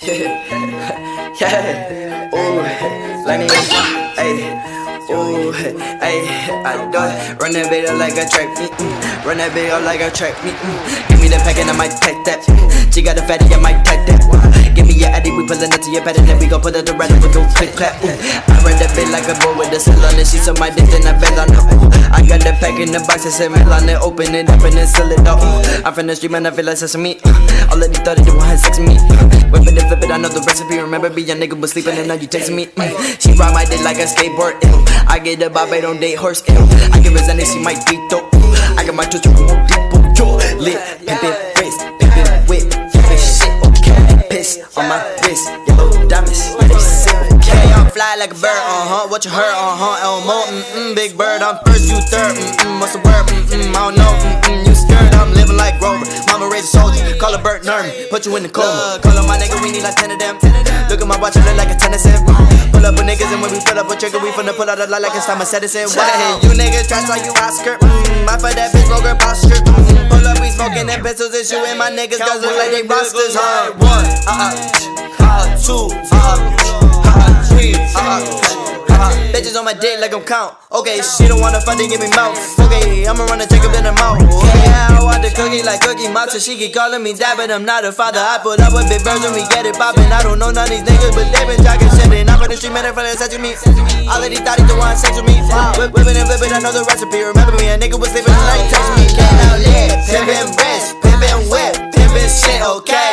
Yeah, ooh, Lenny, ayy, ooh, ayy, I do it. Run that bitch up like a track meet, run that bitch up like a track meet. Give me the pack and I might take that. She got a fatty, I might take that. Give me your addy, we pullin' up to your pad and then we gon' put it to rest, we gon' click clap. I run that bitch like a bull with the cell on it. She saw my dick, then I bell on her. I got the pack in the box, I said mail on it, open it up and then seal it up. I'm from the street, man, I feel like sesame. All of these thought they do want sex with me. Whip it and flip it, I know the recipe. Remember be a nigga was sleeping and now you texting me. She ride my dick like a skateboard. I get the bob, I don't date horse. I give her Xanax, she might beat though. I got my tooth yo, lit, pimpin' wrist, pimpin' whip, pimpin' shit, okay. Piss on my wrist, yellow diamonds, yeah, they sick, okay. I'm fly like a bird, what you heard, Elmo, big bird, I'm first, you third, what's the word, I don't know, you scared, I'm living like Grover. Mama raised a soldier, call a bird nerve, put you in the coma. Call up my nigga, we need like 10 of them. Look at my watch, it look like a tennis set. Pull up with niggas and when we pull up a trigger, we finna pull out a lot like it's time I said it in. Hey, you niggas trash like you Oscar. I for that bitch, broke her posture. Pull up, we smoking them pistols and shooting my niggas, guys look like they rosters. 1, 2, 3, bitches on my dick like I'm count. Okay, she don't wanna fuck, they give me mouth. Okay, I'ma run and take a bit of mouth. Yeah, I want the cookie like Cookie Monster. She keep calling me dad, but I'm not a father. I put up with big birds and we get it poppin'. I don't know none of these niggas, but they been talking shit. And I'm for the street, man, for the sex with me. All of these thotties don't want sex with me. Whippin' and flippin', I know the recipe. Remember me, a nigga was sleeping tonight, text me. Get out there, pimpin' wrist, pimpin' whip, pimpin' shit, okay.